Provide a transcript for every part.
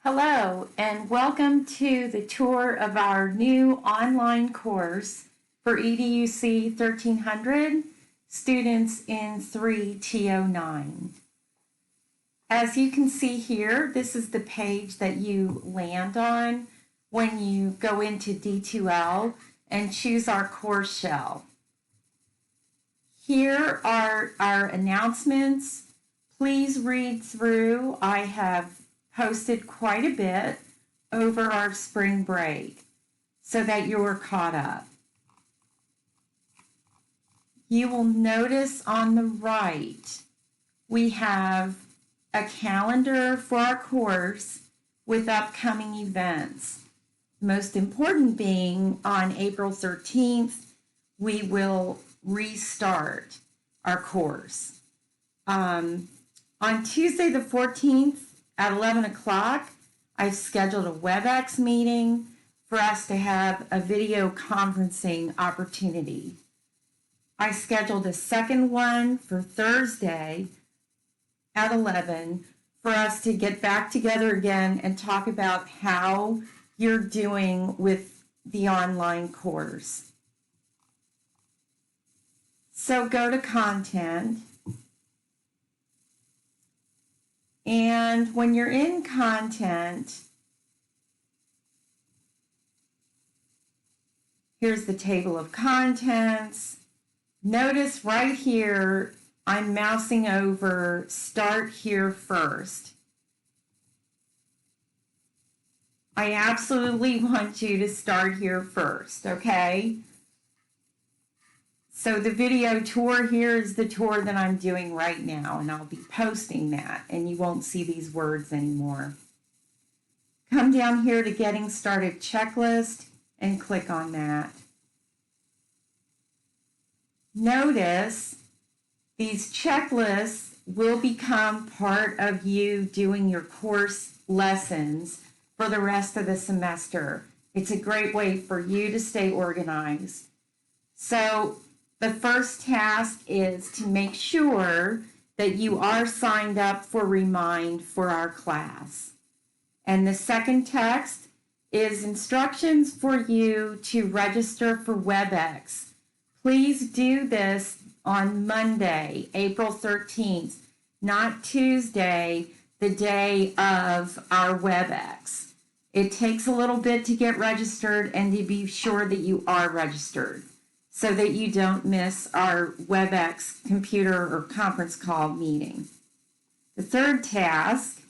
Hello, and welcome to the tour of our new online course for EDUC 1300 students in 3TO9. As you can see here, this is the page that you land on when you go into D2L and choose our course shell. Here are our announcements. Please read through. I have posted quite a bit over our spring break so that you're caught up. You will notice on the right we have a calendar for our course with upcoming events. Most important being on April 13th, we will restart our course. On Tuesday the 14th, at 11 o'clock, I've scheduled a WebEx meeting for us to have a video conferencing opportunity. I scheduled a second one for Thursday at 11 for us to get back together again and talk about how you're doing with the online course. So go to content. And when you're in content, here's the table of contents. Notice right here, I'm mousing over Start Here First. I absolutely want you to start here first, okay? So the video tour here is the tour that I'm doing right now, and I'll be posting that, and you won't see these words anymore. Come down here to Getting Started Checklist and click on that. Notice these checklists will become part of you doing your course lessons for the rest of the semester. It's a great way for you to stay organized. So the first task is to make sure that you are signed up for Remind for our class. And the second text is instructions for you to register for WebEx. Please do this on Monday, April 13th, not Tuesday, the day of our WebEx. It takes a little bit to get registered and to be sure that you are registered, so that you don't miss our WebEx computer or conference call meeting. The third task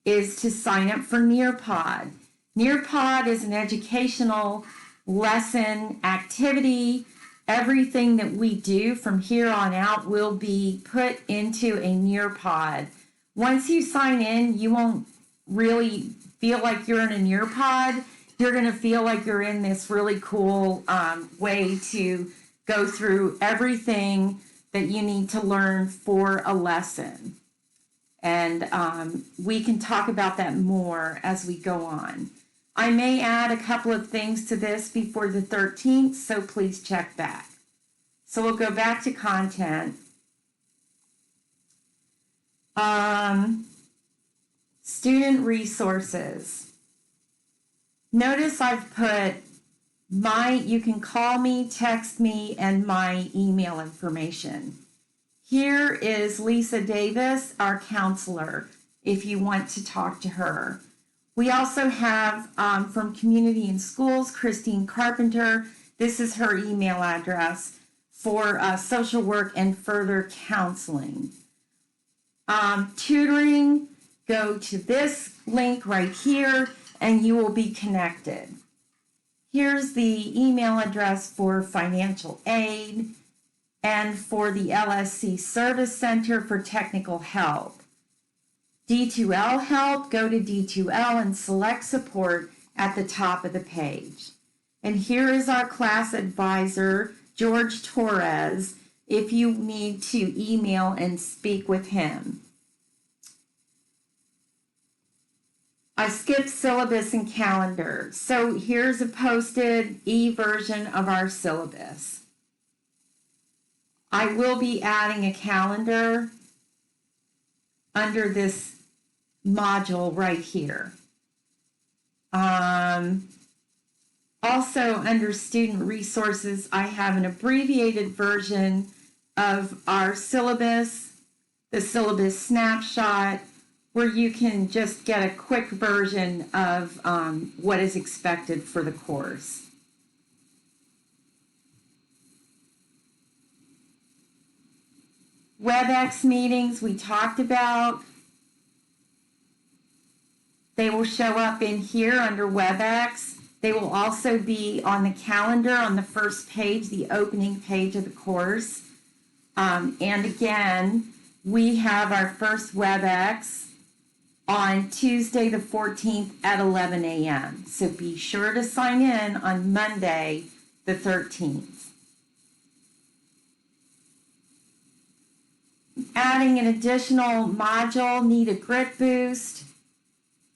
is to sign up for Nearpod. Nearpod is an educational lesson activity. Everything that we do from here on out will be put into a Nearpod. Once you sign in, you won't really feel like you're in a Nearpod. You're going to feel like you're in this really cool way to go through everything that you need to learn for a lesson. And we can talk about that more as we go on. I may add a couple of things to this before the 13th, so please check back. So we'll go back to content. Student resources. Notice I've put you can call me, text me, and my email information. Here is Lisa Davis, our counselor, if you want to talk to her. We also have from Community and Schools, Christine Carpenter. This is her email address for social work and further counseling. Tutoring, go to this link right here and you will be connected. Here's the email address for financial aid and for the LSC Service Center for technical help. D2L help, go to D2L and select support at the top of the page. And here is our class advisor, George Torres, if you need to email and speak with him. I skipped syllabus and calendar. So here's a posted e-version of our syllabus. I will be adding a calendar under this module right here. Also, under student resources, I have an abbreviated version of our syllabus, the syllabus snapshot, where you can just get a quick version of what is expected for the course. WebEx meetings we talked about. They will show up in here under WebEx. They will also be on the calendar on the first page, the opening page of the course. And again, we have our first WebEx on Tuesday the 14th at 11 a.m. So be sure to sign in on Monday the 13th. Adding an additional module, need a grit boost,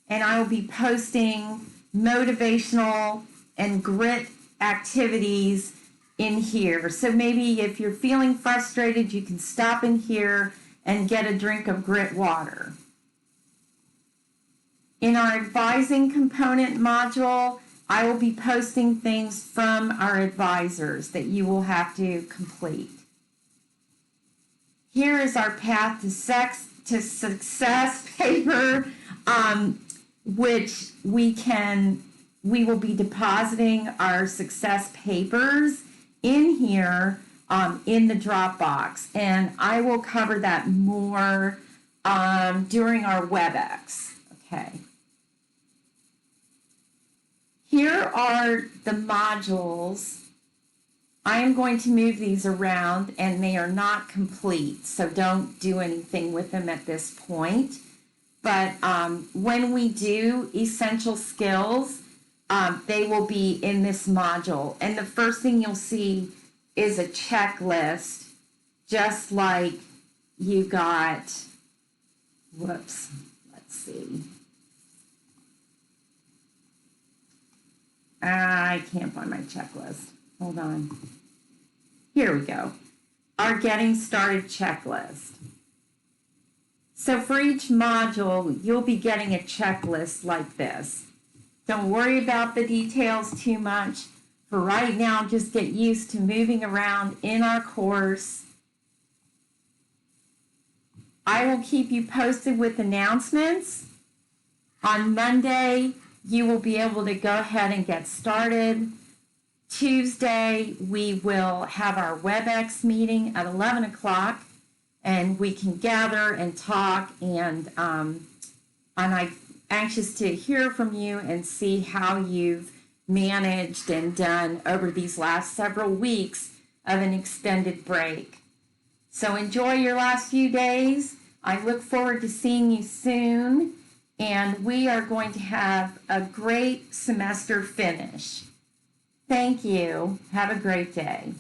and I will be posting motivational and grit activities in here. So maybe if you're feeling frustrated, you can stop in here and get a drink of grit water. In our advising component module, I will be posting things from our advisors that you will have to complete. Here is our path to success paper, which we will be depositing our success papers in here in the Dropbox, and I will cover that more during our WebEx. Okay. Here are the modules. I am going to move these around, and they are not complete, so don't do anything with them at this point. But when we do essential skills, they will be in this module. And the first thing you'll see is a checklist, just like you got, let's see. I can't find my checklist. Hold on. Here we go. Our getting started checklist. So for each module, you'll be getting a checklist like this. Don't worry about the details too much. For right now, just get used to moving around in our course. I will keep you posted with announcements. On Monday, you will be able to go ahead and get started. Tuesday, we will have our WebEx meeting at 11 o'clock, and we can gather and talk, and I'm anxious to hear from you and see how you've managed and done over these last several weeks of an extended break. So enjoy your last few days. I look forward to seeing you soon, and we are going to have a great semester finish. Thank you. Have a great day.